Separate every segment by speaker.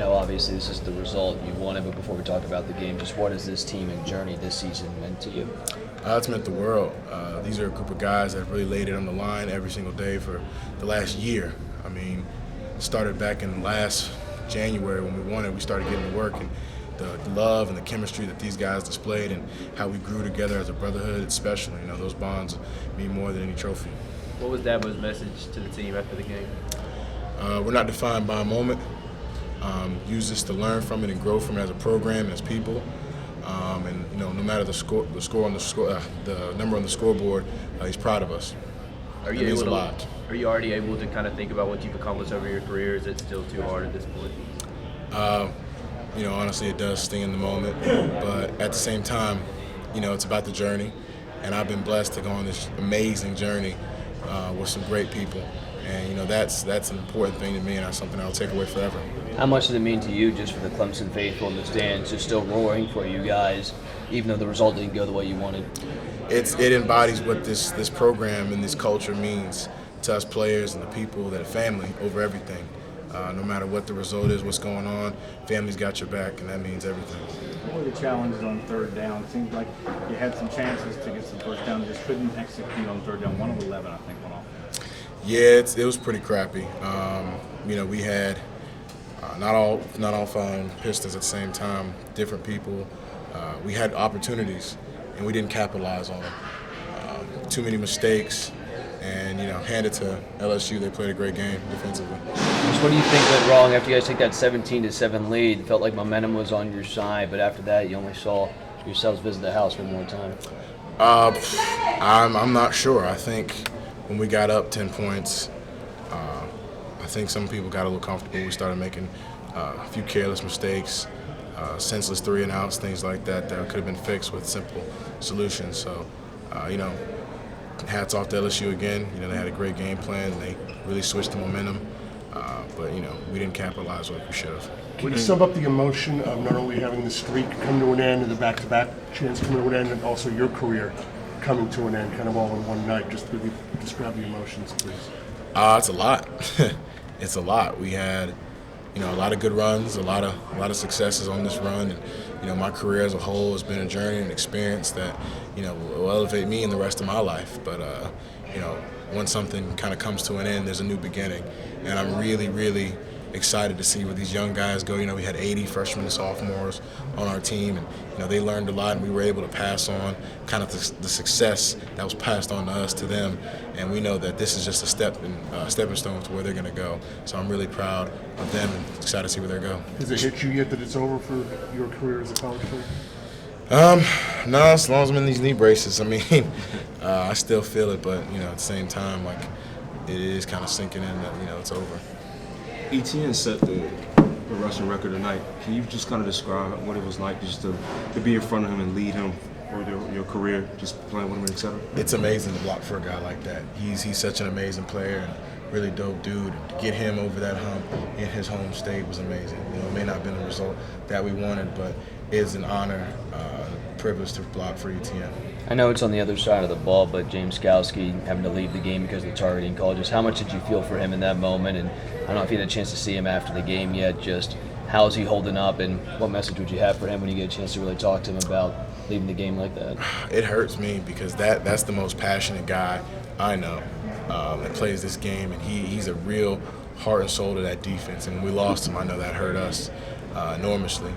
Speaker 1: know obviously this is the result you wanted, but before we talk about the game, just what has this team and journey this season meant to you?
Speaker 2: It's meant the world. These are a group of guys that have really laid it on the line every single day for the last year. I mean, it started back in last January when we won it. We started getting to work, and the love and the chemistry that these guys displayed and how we grew together as a brotherhood, it's special. You know, those bonds mean more than any trophy.
Speaker 3: What was Dabo's message to the team after the game?
Speaker 2: We're not defined by a moment. Use this to learn from it and grow from it as a program and as people. And you know, no matter the number on the scoreboard, he's proud of us.
Speaker 3: Are you already able to kind of think about what you've accomplished over your career? Is it still too hard at this point?
Speaker 2: You know, honestly, it does sting in the moment, but at the same time, you know, it's about the journey, and I've been blessed to go on this amazing journey with some great people, and you know, that's an important thing to me, and that's something I'll take away forever.
Speaker 1: How much does it mean to you, just for the Clemson faithful in the stands, just still roaring for you guys, even though the result didn't go the way you wanted?
Speaker 2: It embodies what this program and this culture means to us players and the people, that family over everything. No matter what the result is, what's going on, family's got your back, and that means everything.
Speaker 4: What were the challenges on third down? It seems like you had some chances to get some first down, just couldn't execute on third down. 1 of 11, I think, went off.
Speaker 2: Yeah, it was pretty crappy. You know, we had not all firing pistons at the same time, different people. We had opportunities, and we didn't capitalize on them. Too many mistakes. And, you know, hand it to LSU. They played a great game defensively.
Speaker 1: Just what do you think went wrong after you guys take that 17-7 lead? It felt like momentum was on your side, but after that, you only saw yourselves visit the house one more time.
Speaker 2: I'm not sure. I think when we got up 10 points, I think some people got a little comfortable. We started making a few careless mistakes, senseless 3-and-outs, things like that could have been fixed with simple solutions. So, you know, hats off to LSU again. You know, they had a great game plan, and they really switched the momentum. But, you know, we didn't capitalize like we should have.
Speaker 5: Can you sum up the emotion of not only having the streak come to an end and the back-to-back chance come to an end, and also your career coming to an end, kind of all in one night? Just really describe the emotions, please.
Speaker 2: It's a lot. It's a lot. We had, you know, a lot of good runs, a lot of successes on this run, and you know, my career as a whole has been a journey and experience that, you know, will elevate me in the rest of my life. But you know, when something kind of comes to an end, there's a new beginning, and I'm really, really excited to see where these young guys go. You know, we had 80 freshmen and sophomores on our team, and you know, they learned a lot, and we were able to pass on kind of the success that was passed on to us to them. And we know that this is just a stepping stone to where they're going to go. So I'm really proud of them and excited to see where they go.
Speaker 5: Has it hit you yet that it's over for your career as a college player?
Speaker 2: No, as long as I'm in these knee braces. I mean, I still feel it, but you know, at the same time, like, it is kind of sinking in that, you know, it's over.
Speaker 6: ETN set the rushing record tonight. Can you just kind of describe what it was like just to be in front of him and lead him for your career, just playing with him, et cetera?
Speaker 2: It's amazing to block for a guy like that. He's such an amazing player and really dope dude. To get him over that hump in his home state was amazing. You know, it may not have been the result that we wanted, but it's an honor, privilege to block for ETN.
Speaker 1: I know it's on the other side of the ball, but James Skowski having to leave the game because of the targeting call. Just how much did you feel for him in that moment? And I don't know if you had a chance to see him after the game yet. Just how is he holding up, and what message would you have for him when you get a chance to really talk to him about leaving the game like that?
Speaker 2: It hurts me because that's the most passionate guy I know that plays this game, and he's a real heart and soul to that defense. And when we lost him, I know that hurt us enormously.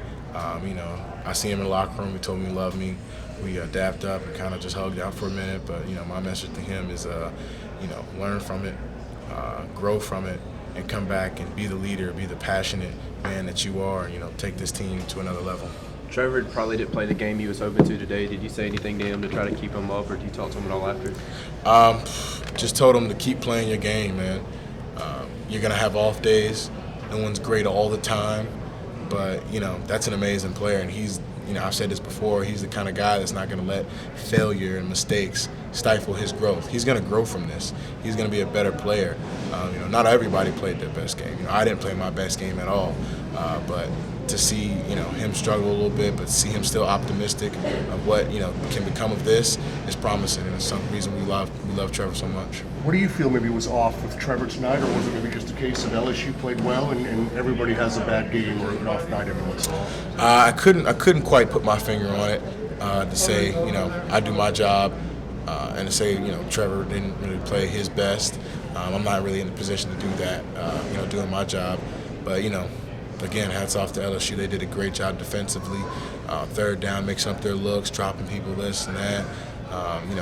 Speaker 2: You know, I see him in the locker room. He told me he loved me. We dapped up and kind of just hugged out for a minute. But, you know, my message to him is, you know, learn from it, grow from it, and come back and be the leader, be the passionate man that you are, and, you know, take this team to another level.
Speaker 3: Trevor probably didn't play the game he was hoping to today. Did you say anything to him to try to keep him up, or did you talk to him at all after?
Speaker 2: Just told him to keep playing your game, man. You're going to have off days. No one's great all the time. But, you know, that's an amazing player, and he's, you know, I've said this before, he's the kind of guy that's not going to let failure and mistakes stifle his growth. He's going to grow from this. He's going to be a better player. You know, not everybody played their best game. You know, I didn't play my best game at all. But to see him struggle a little bit, but see him still optimistic of what can become of this is promising, and it's some reason we love Trevor so much.
Speaker 5: What do you feel maybe was off with Trevor tonight, or was it maybe just a case of LSU played well and everybody has a bad game or an off night every once in a while?
Speaker 2: I couldn't quite put my finger on it to say I do my job and to say Trevor didn't really play his best. I'm not really in the position to do that, doing my job, but again, hats off to LSU. They did a great job defensively. Third down, mixing up their looks, dropping people this and that.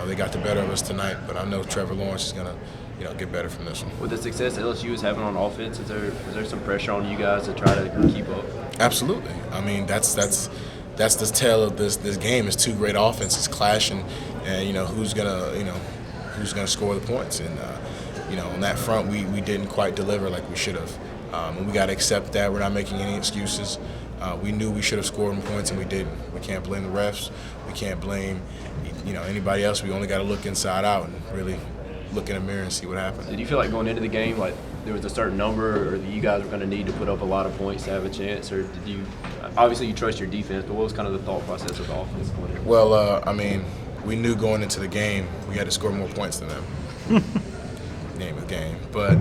Speaker 2: They got the better of us tonight, but I know Trevor Lawrence is going to get better from this one.
Speaker 3: With the success LSU is having on offense, is there some pressure on you guys to try to keep up?
Speaker 2: Absolutely. I mean, that's the tale of this game. Is two great offenses clashing, and who's gonna score the points. And on that front, we didn't quite deliver like we should have. And we got to accept that. We're not making any excuses. We knew we should have scored points, and we didn't. We can't blame the refs. We can't blame anybody else. We only got to look inside out and really look in the mirror and see what happened.
Speaker 3: Did you feel like going into the game, like there was a certain number, or that you guys were going to need to put up a lot of points to have a chance, or did you? Obviously, you trust your defense, but what was kind of the thought process of the offense going in?
Speaker 2: Well, we knew going into the game we had to score more points than them. Name of the game, but.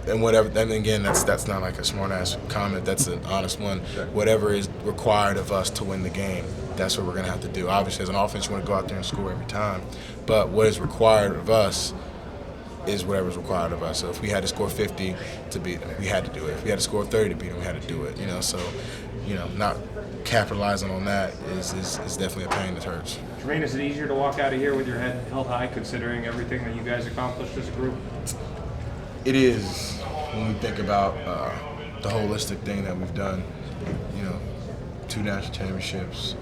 Speaker 2: And whatever. And again, that's not like a smart-ass comment. That's an honest one.
Speaker 3: Sure.
Speaker 2: Whatever is required of us to win the game, that's what we're going to have to do. Obviously, as an offense, you want to go out there and score every time. But what is required of us is whatever's required of us. So if we had to score 50 to beat them, we had to do it. If we had to score 30 to beat them, we had to do it. So not capitalizing on that is definitely a pain that hurts.
Speaker 4: Jermaine, is it easier to walk out of here with your head held high, considering everything that you guys accomplished as a group?
Speaker 2: It is when we think about the holistic thing that we've done. 2 national championships,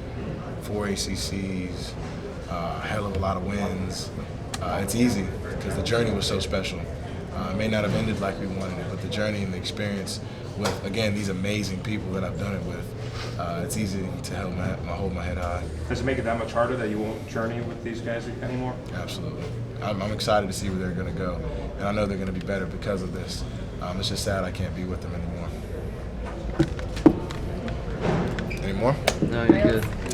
Speaker 2: 4 ACCs, a hell of a lot of wins. It's easy because the journey was so special. It may not have ended like we wanted it, but the journey and the experience with, again, these amazing people that I've done it with, it's easy to hold my head high.
Speaker 4: Does it make it that much harder that you won't journey with these guys anymore?
Speaker 2: Absolutely. I'm excited to see where they're going to go, and I know they're going to be better because of this. It's just sad I can't be with them anymore. Any more?
Speaker 1: No, you're good.